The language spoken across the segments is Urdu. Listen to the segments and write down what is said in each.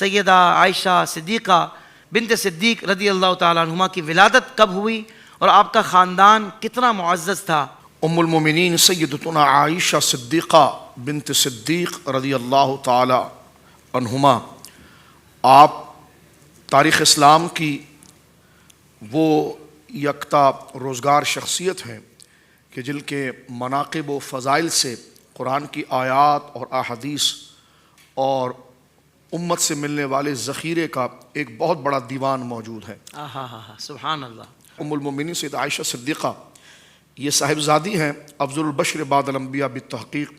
سیدہ عائشہ صدیقہ بنت صدیق رضی اللہ تعالیٰ عنہما کی ولادت کب ہوئی اور آپ کا خاندان کتنا معزز تھا؟ ام المومنین سیدتنا عائشہ صدیقہ بنت صدیق رضی اللہ تعالی عنہما آپ تاریخ اسلام کی وہ یکتا روزگار شخصیت ہیں کہ جن کے مناقب و فضائل سے قرآن کی آیات اور احادیث اور امت سے ملنے والے ذخیرے کا ایک بہت بڑا دیوان موجود ہے۔ سبحان اللہ۔ ام المومنین سید عائشہ صدیقہ یہ صاحبزادی ہیں افضل البشر بعد الانبیاء بالتحقیق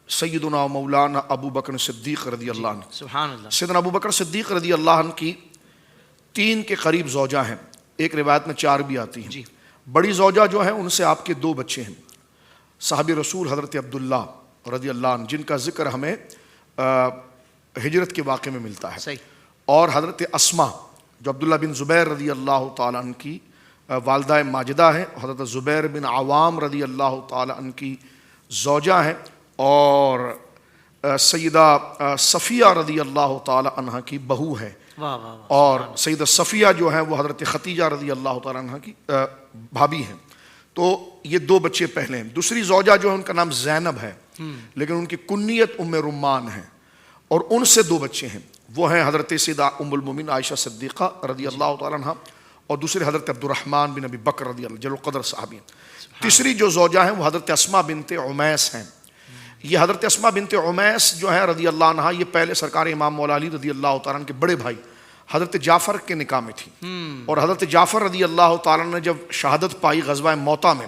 سیدنا و مولانا ابو بکر صدیق رضی اللہ عنہ۔ سبحان اللہ۔ سیدنا ابو بکر صدیق رضی اللہ عنہ کی 3 کے قریب زوجہ ہیں، ایک روایت میں 4 بھی آتی ہیں۔ بڑی زوجہ جو ہیں ان سے آپ کے 2 بچے ہیں، صحابی رسول حضرت عبداللہ رضی اللہ عنہ جن کا ذکر ہمیں ہجرت کے واقعے میں ملتا ہے، اور حضرت اسماء جو عبداللہ بن زبیر رضی اللہ تعالیٰ عنہ کی والدہ ماجدہ ہیں، حضرت زبیر بن عوام رضی اللہ تعالیٰ عنہ کی زوجہ ہیں، اور سیدہ صفیہ رضی اللہ تعالیٰ عنہ کی بہو ہے، اور سیدہ صفیہ جو ہیں وہ حضرت ختیجہ رضی اللہ تعالیٰ عنہ کی بھابھی ہیں۔ تو یہ 2 بچے پہلے ہیں۔ دوسری زوجہ جو ہے ان کا نام زینب ہے، لیکن ان کی کنیت ام رمان ہے، اور ان سے 2 بچے ہیں، وہ ہیں حضرت سیدہ ام المومنین عائشہ صدیقہ رضی اللہ تعالیٰ عنہ، اور دوسرے حضرت عبد الرحمن بن ابی بکر رضی اللہ جلیل القدر صحابی ہیں۔ تیسری جو زوجہ ہیں وہ حضرت اسماء بنت عمیس ہیں۔ یہ حضرت اسماء بنت عمیس جو ہیں رضی اللہ عنہ، یہ پہلے سرکار امام مولا علی رضی اللہ تعالیٰ عنہ کے بڑے بھائی حضرت جعفر کے نکاح میں تھی، اور حضرت جعفر رضی اللہ تعالیٰ عنہ نے جب شہادت پائی غزوہ موطا میں،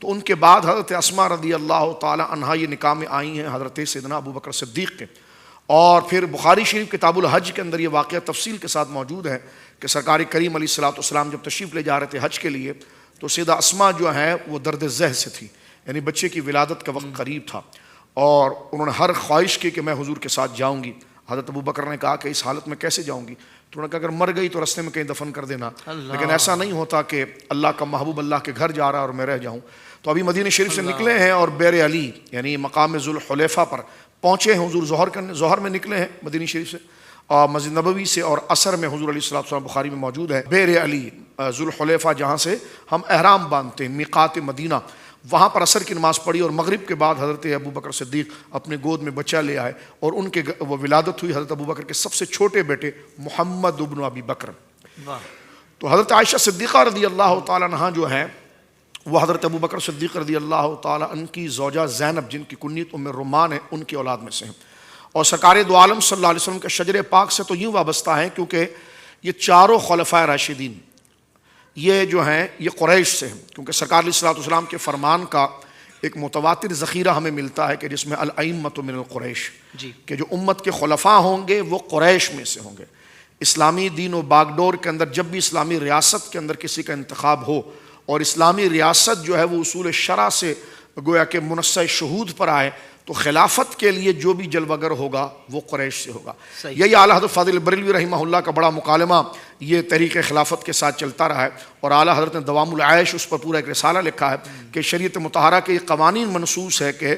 تو ان کے بعد حضرت اسماء رضی اللہ تعالیٰ عنہ یہ نکاح میں آئی ہیں حضرت سیدنا ابو بکر صدیق کے۔ اور پھر بخاری شریف کتاب الحج کے اندر یہ واقعہ تفصیل کے ساتھ موجود ہے کہ سرکار کریم علیہ الصلوۃ والسلام جب تشریف لے جا رہے تھے حج کے لیے، تو سیدہ اسماء جو ہیں وہ درد ذہ سے تھی، یعنی بچے کی ولادت کا وقت قریب تھا، اور انہوں نے ہر خواہش کی کہ میں حضور کے ساتھ جاؤں گی۔ حضرت ابو بکر نے کہا کہ اس حالت میں کیسے جاؤں گی؟ تو انہوں نے کہا اگر مر گئی تو رستے میں کہیں دفن کر دینا، لیکن ایسا نہیں ہوتا کہ اللہ کا محبوب اللہ کے گھر جا رہا اور میں رہ جاؤں۔ تو ابھی مدینہ شریف سے نکلے ہیں اور بیر علی یعنی مقام ذوالحلیفہ پر پہنچے ہیں، حضور ظہر میں نکلے ہیں مدینہ شریف سے، اور مسجد نبوی سے، اور عصر میں حضور علیہ الصلوۃ والسلام بخاری میں موجود ہے بیر علی ذوالحلیفہ جہاں سے ہم احرام باندھتے ہیں، میقات مدینہ، وہاں پر عصر کی نماز پڑھی، اور مغرب کے بعد حضرت ابو بکر صدیق اپنے گود میں بچہ لے آئے، اور ان کے وہ ولادت ہوئی حضرت ابو بکر کے سب سے چھوٹے بیٹے محمد ابن ابی بکر۔ تو حضرت عائشہ صدیقہ رضی اللہ تعالیٰ عنہ جو ہیں وہ حضرت ابو بکر صدیق رضی اللہ تعالیٰ عنہ کی زوجہ زینب جن کی کنیت ام رمان ہے ان کی اولاد میں سے ہیں، اور سرکار دو عالم صلی اللہ علیہ وسلم کے شجر پاک سے تو یوں وابستہ ہیں کیونکہ یہ چاروں خلفائے راشدین یہ جو ہیں یہ قریش سے ہیں، کیونکہ سرکار علیہ الصلوۃ والسلام کے فرمان کا ایک متواتر ذخیرہ ہمیں ملتا ہے کہ جس میں الائمۃ من القریش، کہ جو امت کے خلفاء ہوں گے وہ قریش میں سے ہوں گے۔ اسلامی دین و باغڈور کے اندر جب بھی اسلامی ریاست کے اندر کسی کا انتخاب ہو، اور اسلامی ریاست جو ہے وہ اصول شرع سے گویا کہ منصہ شہود پر آئے، تو خلافت کے لیے جو بھی جلوگر ہوگا وہ قریش سے ہوگا۔ یہی اعلیٰ حضرت فاضل بریلوی رحمہ اللہ کا بڑا مکالمہ یہ تحریک خلافت کے ساتھ چلتا رہا ہے، اور اعلیٰ حضرت نے دوام العیش اس پر پورا ایک رسالہ لکھا ہے کہ شریعت مطہرہ کے یہ قوانین منصوص ہے کہ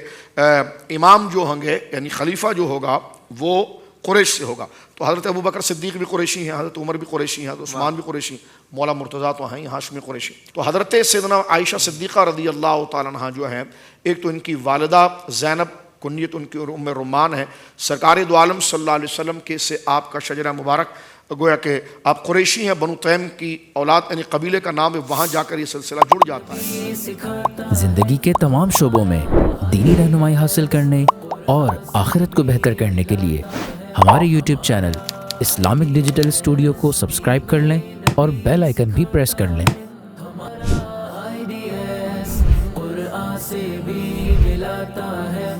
امام جو ہوں گے یعنی خلیفہ جو ہوگا وہ قریش سے ہوگا۔ تو حضرت ابو بکر صدیق بھی قریشی ہیں، حضرت عمر بھی قریشی ہیں، حضرت عثمان بھی قریشی، مولا مرتضیٰ تو ہیں ہاشمی قریشی۔ تو حضرت سیدنا عائشہ صدیقہ رضی اللہ تعالیٰ عنہ جو ہیں، ایک تو ان کی والدہ زینب کنیت ان کی ام رمان ہے، سرکار دو عالم صلی اللہ علیہ وسلم کے سے آپ کا شجرہ مبارک گویا کہ آپ قریشی ہیں، بنو تیم کی اولاد یعنی قبیلے کا نام ہے، وہاں جا کر یہ سلسلہ جڑ جاتا ہے۔ زندگی کے تمام شعبوں میں دینی رہنمائی حاصل کرنے اور آخرت کو بہتر کرنے کے لیے ہمارے YouTube channel Islamic digital studio کو سبسکرائب کر لیں اور بیل آئیکن بھی پریس کر لیں۔ قرآن سے بھی ملاتا ہے